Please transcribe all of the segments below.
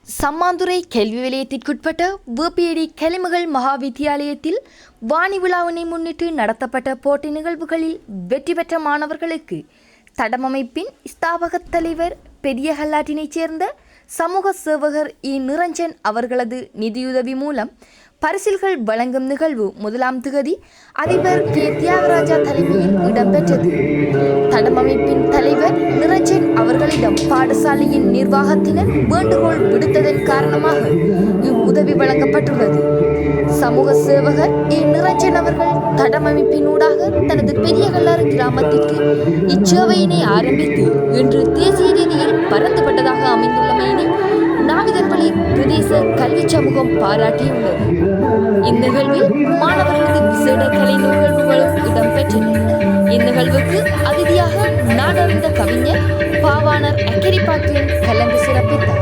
சம்மாந்துறை கல்வி நிலையத்திற்குட்பட்ட வேப்பியடி கலைமகள் மகாவித்தியாலயத்தில் வாணி விழாவினை முன்னிட்டு நடத்தப்பட்ட போட்டி நிகழ்வுகளில் வெற்றி பெற்ற மாணவர்களுக்கு தடமமைப்பின் ஸ்தாபகத் தலைவர் பெரிய ஹல்லாட்டினைச் சேர்ந்த சமூக சேவகர் நிரஞ்சன் அவர்களது நிதியுதவி மூலம் பரிசில்கள் வழங்கும் நிகழ்வு 1ஆம் திகதி அதிபர் கே தியாகராஜா தலைமையில் இடம்பெற்றது. தடமமைப்பின் தலைவர் நிரஞ்சன் அவர்களிடம் பாடசாலையின் நிர்வாகத்தினர் வேண்டுகோள் விடுத்ததன் காரணமாக இவ்வுதவி வழங்கப்பட்டுள்ளது. சமூக சேவகர் நிரஞ்சன் அவர்கள் தடமமைப்பினூடாக தனது பெரிய கல்லாறு கிராமத்திற்கு இச்சேவையினை ஆரம்பித்து இன்று தேசிய ரீதியில் பரந்துபட்டதாக அமைந்துள்ளமையினை நாவிதர்பள்ளி பிரதேச கல்வி சமூகம் பாராட்டியுள்ளது. இந்நிகழ்வில் மாணவர்களது விசேட கலை நிகழ்வுகளும் இடம்பெற்றன. இந்நிகழ்வுக்கு அதிதியாக நாடறிந்த கவிஞர் பாவாணர் அக்கரிப்பாக்கியன் கலந்து சிறப்பித்தார்.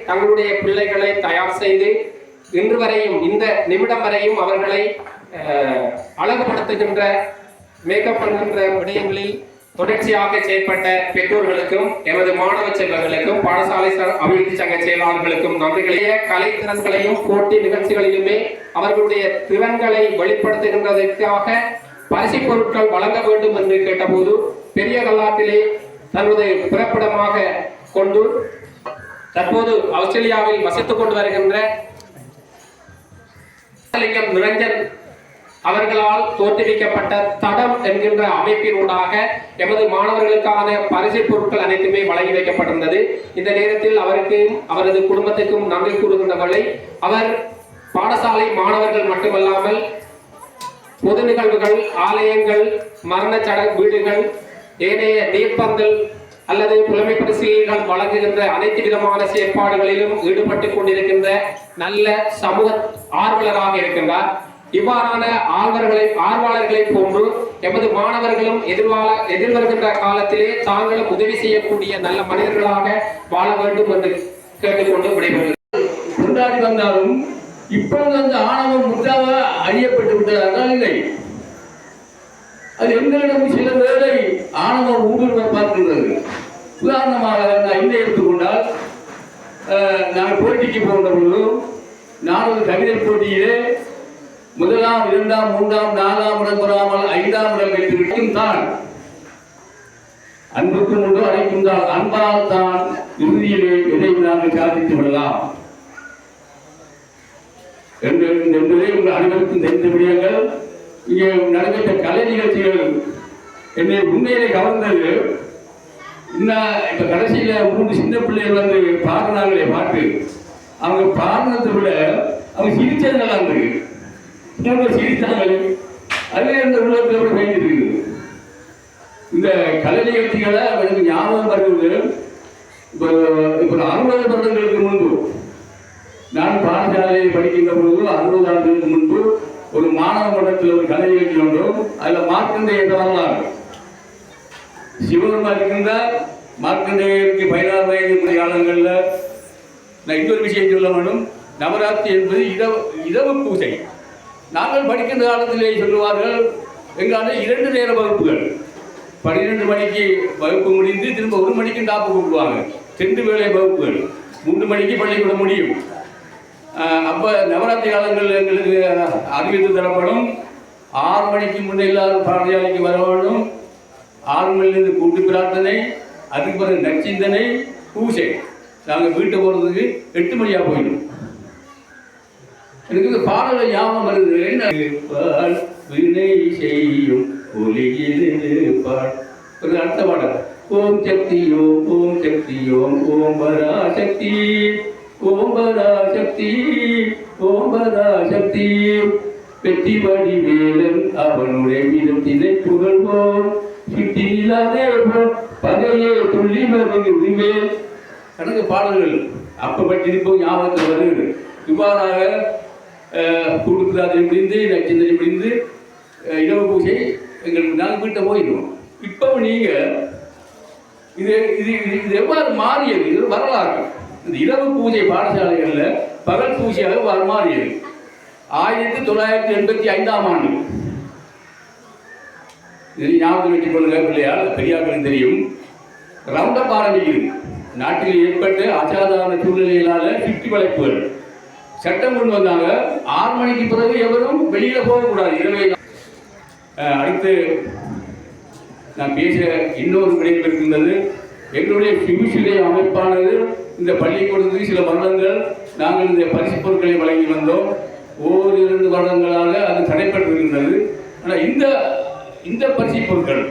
தங்களுடைய பிள்ளைகளை தயார் செய்து இன்று வரையும் இந்த நிமிடம் வரையும் அவர்களை அழகுபடுத்துகின்ற மேக்கப் பண்ணுகின்ற விடயங்களில் தொடர்ச்சியாக செயற்பட்ட பெற்றோர்களுக்கும் எமது மாணவ செல்வங்களுக்கும் பாடசாலை அபிவிருத்தி சங்க செயலாளர்களுக்கும் நன்றிகளைய கலை திறன்களையும் போட்டி நிகழ்ச்சிகளிலுமே அவர்களுடைய திறன்களை வெளிப்படுத்துகின்றதற்காக பரிசு பொருட்கள் வழங்க வேண்டும் என்று கேட்டபோது பெரிய கல்லாட்டிலே தனது பிறப்பிடமாக கொண்டு தற்போது ஆஸ்திரேலியாவில் வசித்துக் கொண்டு வருகின்ற நிரஞ்சன் அவர்களால் தோற்றுவிக்கப்பட்ட தடம் என்கின்ற அமைப்பினூடாக எமது மாணவர்களுக்கான பரிசு பொருட்கள் அனைத்துமே வழங்கி வைக்கப்பட்டிருந்தது. இந்த நேரத்தில் அவருக்கும் அவரது குடும்பத்துக்கும் நன்றி கூறுகின்றவர்களை அவர் பாடசாலை மாணவர்கள் மட்டுமல்லாமல் பொது நிகழ்வுகள், ஆலயங்கள், மரண சடங்கு வீடுகள், ஏனைய நீர்ப்பந்தல் அல்லது புலமை பரிசீலனைகள் வழங்குகின்ற அனைத்து விதமான செயற்பாடுகளிலும் ஈடுபட்டுக் கொண்டிருக்கின்ற நல்ல சமூக ஆர்வலராக இருக்கின்றார். இவ்வாறான ஆர்வலர்களை போன்று எமது மாணவர்களும் எதிர்வருகின்ற காலத்திலே தாங்களும் உதவி செய்யக்கூடிய நல்ல மனிதர்களாக வாழ வேண்டும் என்று கேட்டுக்கொண்டு விடைபெறுகிறேன். கொண்டாடி வந்தாலும் இப்பொழுது அந்த ஆணவம் முற்றாக அழியப்பட்டு விட்டதால் இல்லை. அது எங்களிடம் சில வேளை ஆணவம் ஊடுருவ பார்க்கின்றது. உதாரணமாக நான் இதை எடுத்துக்கொண்டால், நாங்கள் போட்டிக்கு போகின்ற பொழுது நான் ஒரு கவிதை போட்டியிலே 1ஆம், 2ஆம், 3ஆம், 4ஆம் இடம் பெறாமல் 5ஆம் இடம் பெற்றிருக்கும் தான் அன்புக்கும் உண்டு அழைக்கும் தான் அன்பால் தான் இறுதியிலே எதை நாங்கள் சாதித்து விடலாம் என்பதை உங்கள் அனைவருக்கும் தெரிந்த விடயங்கள். இங்கே நடைபெற்ற கலை நிகழ்ச்சிகள் என்னை உண்மையிலே கவர்ந்தது. இப்ப கடைசியில 3 சின்ன பிள்ளைகள் வந்து பாடினாங்களே பாட்டு, அவங்க பாடினதை விட அவங்க சிரிச்சது நல்லா இருந்தது. சிரித்தாங்க, அதே அந்த உள்ளத்துல கூட பயந்துருக்கு. இந்த கலை நிகழ்ச்சிகளை எனக்கு ஞாபகம் வருவது, இப்போ 60 வருடங்களுக்கு முன்பு நான் பாடசாலையில் படிக்கின்ற பொழுது 60 ஆண்டுகளுக்கு முன்பு ஒரு மாணவ மன்றத்தில் ஒரு கலை நிகழ்ச்சி ஒன்றும் அதில் மார்க்கண்டேய வரலாறு சிவபெருமா இருக்கின்றார். மார்க்கண்டேயருக்கு 16 வயது காலங்களில் நான் இன்னொரு விஷயம் சொல்ல வேண்டும். நவராத்திரி என்பது இரவு பூஜை. நாங்கள் படிக்கின்ற காலத்திலே சொல்லுவார்கள், எங்கான 2 நேர வகுப்புகள். 12 மணிக்கு வகுப்பு முடிந்து திரும்ப 1 மணிக்கு டாப்பு கூப்பிடுவாங்க. 2 வேளை வகுப்புகள். 3 மணிக்கு பள்ளிக்கூடம் முடியும். அப்போ நவராத்திரி காலங்களில் எங்களுக்கு அறிவித்து தரப்படும். 6 மணிக்கு முன்னே எல்லாரும் பாடசாலைக்கு வர வேண்டும். 6 மணிலிருந்து கூட்டு பிரார்த்தனை, அதுக்கு பிறகு நற்சிந்தனை, பூஜை. நாங்கள் வீட்டை போகிறதுக்கு 8 மணியாக போயிடும். எனக்கு இந்த பாடலை ஞாபகம் வருது. என்ன வினை செய்யும் ஒரு அடுத்த பாடல். ஓம் சக்தி ஓம் ஓம் சக்தி ஓம் ஓம் பராசக்தி ஓம் பராசக்தி ஓம் பராசக்தி வெற்றி வடிவேலன் அவனுடைய விதத்தினை புகழ்வோம் சுற்றியில்லாதே பகையே துள்ளி வருவேல். கணக்கு பாடல்கள் அப்ப பற்றி ஞாபகத்தில் வருகிறது. இவ்வாறாக கூடுதலாக முடிந்து நச்சிந்தனை முடிந்து இரவு பூஜை எங்களுக்கு நாங்கள் வீட்டை போயிடுவோம். இப்போ நீங்கள் இது இது இது எவ்வாறு மாறியது? இது வரலாறு. இந்த இரவு பூஜை பாடசாலைகளில் பகல் பூஜையாக மாறியது 1985ஆம் ஆண்டு. இதில் ஞாபகம் வச்சுக் கொள்ளுங்க பிள்ளையால், பெரியார்களுக்கு தெரியும். ரவுண்டப் ஆரம்பிக்குது. நாட்டில் ஏற்பட்ட அசாதாரண சூழ்நிலைகளால் சுற்றி வளைப்புகள் சட்டம் கொண்டு வந்தாங்க. 6 மணிக்கு பிறகு எவரும் வெளியில் போகக்கூடாது இரவே. அடுத்து நான் பேச இன்னொரு விடயம் இருக்கின்றது. எங்களுடைய சிவிசிலை அமைப்பானது இந்த பள்ளிக்கூடத்துக்கு சில வருடங்கள் நாங்கள் இந்த பரிசு பொருட்களை வழங்கி வந்தோம். 1-2 வருடங்களாக அது தடைப்பட்டிருக்கின்றது. ஆனால் இந்த பரிசு பொருட்கள்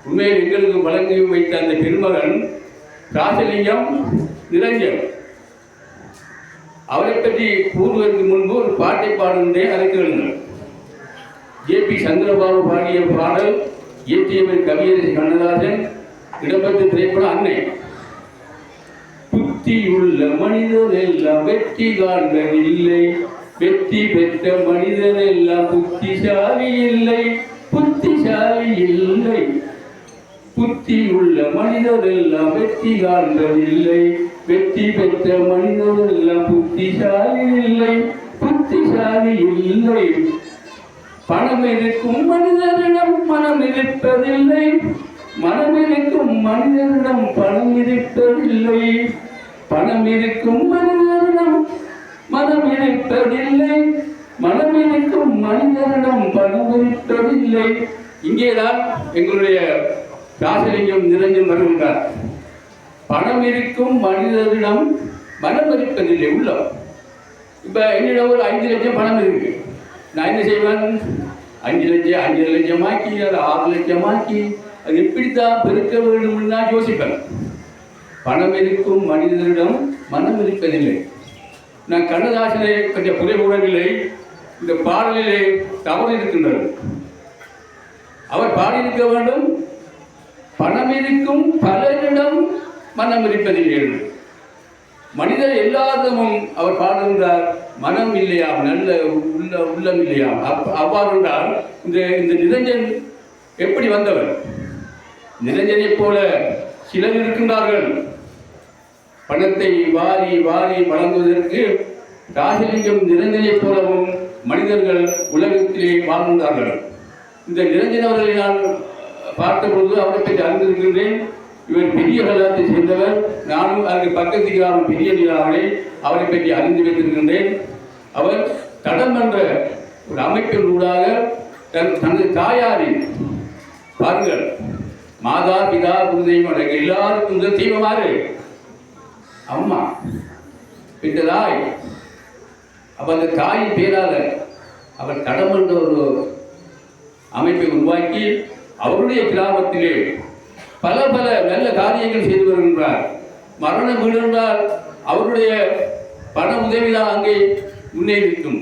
உண்மையில் எங்களுக்கு வழங்கி வைத்த அந்த பெருமகன் ராசலிங்கம் நிரஞ்சன் அவரை பற்றி கூறுவதற்கு முன்பு ஒரு பாட்டை பாடுகின்றேன், அதை கேளுங்கள். ஜே.பி. சந்திரபாபு பாடிய பாடல், இயற்றியவர் கவியரசி கண்ணதாசன், இடம்பெற்ற திரைப்படம் அன்னை. புத்தியுள்ள மனிதர் எல்லாம் வெற்றி காண்பதில்லை, வெற்றி பெற்ற மனிதர் எல்லாம் புத்திசாலி இல்லை, புத்திசாலி இல்லை. புத்தியுள்ள மனிதர் எல்லாம் வெற்றி காண்பதில்லை, வெற்றி பெற்ற மனிதர் எல்லாம் புத்திசாலி இல்லை, புத்திசாலி இல்லை. பணம் இருக்கும் மனிதரிடம் மனம் இருப்பதில்லை, மனம் இருக்கும் மனிதரிடம் பணம் இருப்பதில்லை, பணம் இருக்கும் மனிதரிடம் மனம் இருப்பதில்லை, மனம் இருக்கும் மனிதரிடம் பணம் இருப்பதில்லை. இங்கேதான் எங்களுடைய ராசலிங்கம் நிரஞ்சன் வருகின்றார். பணம் இருக்கும் மனிதரிடம் மனம் இருப்பதில்லை, உள்ளம். இப்போ என்னிடம் ஒரு 5 லட்சம் பணம் இருக்கு. நான் என்ன செய்வேன்? 5 லட்சமாக்கி அது 6 லட்சமாக்கி அது எப்படித்தான் பெருக்க வேண்டும் நான் யோசிப்பேன். பணம் இருக்கும் மனிதரிடம் மனம் இருப்பதில்லை. நான் கண்ணதாசனை கொஞ்சம் குறை கூறவில்லை. இந்த பாடலிலே தவறு இருக்கின்றது. அவர் பாடியிருக்க வேண்டும், பணம் இருக்கும் பலரிடம் மனம் இருப்பதில்லை. மனிதர் எல்லாரிடமும் அவர் பாடுகின்றார், மனம் இல்லையாம், நல்ல உள்ளம் இல்லையாம். அவ்வாறு என்றால் இந்த நிரஞ்சன் எப்படி வந்தவர்? நிரஞ்சனை போல சிலர் இருக்கின்றார்கள். பணத்தை வாரி வாரி வழங்குவதற்கு ராசலிங்கம் நிரஞ்சனை போலவும் மனிதர்கள் உலகத்திலே வாழ்ந்தார்கள். இந்த நிரஞ்சன் அவர்களை நான் பார்த்தபொழுது அவரை பற்றி அறிந்திருக்கின்றேன். இவர் பெரிய கலாத்தை சேர்ந்தவர். நானும் அதற்கு பக்கத்து கிராமம் பெரிய நிலாவை அவரை பற்றி அறிந்து வைத்திருக்கின்றேன். அவர் தடம் என்ற ஒரு அமைப்பின் ஊடாக தனது தாயாரின் பாருங்கள், மாதா பிதா குருதெய்வம் எல்லாருக்கும் இந்த தெய்வமாறு அம்மா இந்த தாய். அப்ப அந்த தாயின் பேரால் அவர் தடம் என்ற ஒரு அமைப்பை உருவாக்கி அவருடைய கிராமத்திலே பல பல நல்ல காரியங்கள் செய்து வருகின்றார். மரணம் வீழ்ந்தால் அவருடைய பண உதவிதான் அங்கே முன்னேறிக்கும்.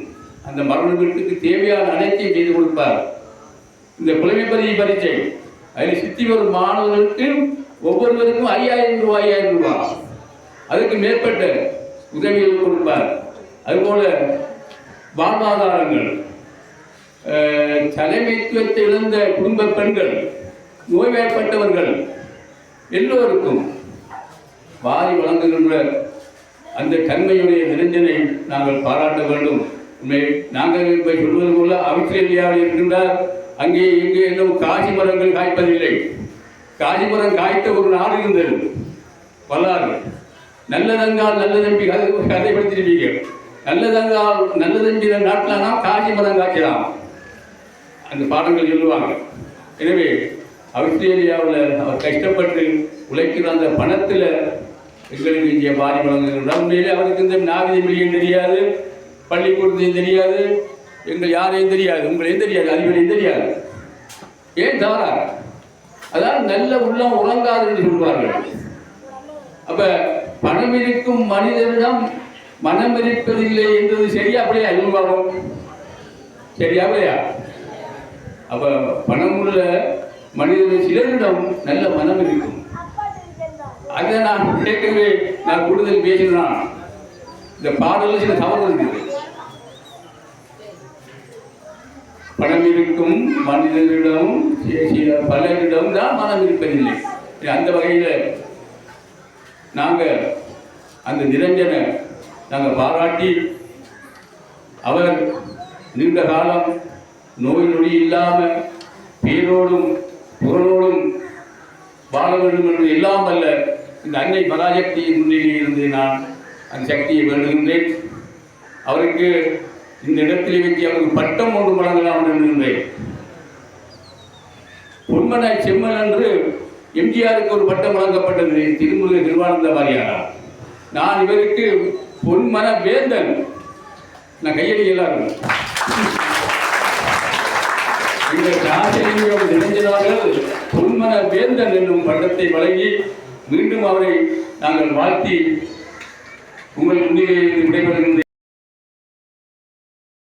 அந்த மரண வீட்டுக்கு தேவையான அனைத்தையும் செய்து கொடுப்பார். இந்த புலமை பரீட்சை அதில் சித்தி வரும் மாணவர்களுக்கு ஒவ்வொருவருக்கும் 5000 ரூபாய் அதுக்கு மேற்பட்ட உதவிகள் கொடுப்பார். அதுபோல வாழ்வாதாரங்கள், தலைமைத்துவத்தை இழந்த குடும்ப பெண்கள், நோய்வாய்ப்பட்டவர்கள் எல்லோருக்கும் வாரி வழங்குகின்ற அந்த தன்மையுடைய நிரஞ்சனை நாங்கள் பாராட்ட வேண்டும். நாங்கள் இப்போ சொல்வது போல ஆஸ்திரேலியாவில் இருக்கின்றார். அங்கே இங்கே இன்னும் காசி மரங்கள் காய்ப்பதில்லை. காசி மரம் காய்த்த ஒரு நாடு இருந்தது வரலாறு. நல்லதங்கால் நல்ல தம்பி கதைப்படுத்திருப்பீங்க. நல்லதங்கால் நல்ல தம்பி நாட்டில்னா காசி மரம் காய்க்கலாம். அந்த பாடங்கள் சொல்லுவாங்க. எனவே ஆஸ்திரேலியாவில் அவர் கஷ்டப்பட்டு உழைக்கிற அந்த பணத்தில் எங்களுக்கு இங்கே பாரி வழங்குகிறார். உண்மையிலே அவருக்கு இந்த நாகரி மொழியும் தெரியாது, பள்ளிக்கூடத்தையும் தெரியாது, எங்கள் யாரையும் தெரியாது, உங்களையும் தெரியாது, அதிபரையும் தெரியாது. ஏன் தவறா? அதான் நல்ல உள்ளம் உறங்காது என்று சொல்வார்கள். அப்ப பணம் இருக்கும் மனிதனிடம் மனம் இருப்பதில்லை என்றது சரியா அப்படியா? இவங்கும் சரியா அப்படியா? அப்ப பணம் உள்ள மனிதர்கள் சிலரிடம் நல்ல மனம் இருக்கும். அதை நான் கேட்கவே நான் கூடுதல் பேசினான். இந்த பாடலில் சில தவறு இருக்குது. பணம் இருக்கும் மனிதனிடம் பலரிடம் தான் மனம் இருப்பதில்லை. அந்த வகையில் நாங்கள் அந்த நிரஞ்சனை நாங்கள் பாராட்டி அவர் நீண்ட காலம் நோய் நொடி இல்லாமல் பேரோடும் புகழோடும் வாழ வேண்டும் என்று எல்லாம் அல்ல இந்த அன்னை பராசக்தியின் முன்னிலையில் இருந்து நான் அந்த சக்தியை வேண்டுகின்றேன். அவருக்கு இந்த இடத்திலே வைத்து அவருக்கு பட்டம் ஒன்று வழங்கலாம் என்கின்றேன். பொன்மன செம்மல் என்று எம்ஜிஆருக்கு ஒரு பட்டம் வழங்கப்பட்டது, திருமுருக நிர்வானந்த வாரியாரால். நான் இவருக்கு பொன்மன வேந்தன், நான் கையடி எல்லாரும் இந்த ராஜலிங்கம் நினைஞ்சனார்கள் பொன்மன வேந்தன் என்னும் பட்டத்தை வழங்கி மீண்டும் அவரை நாங்கள் வாழ்த்தி உங்கள் முன்னிலையில் விடைபெறுகின்றேன்.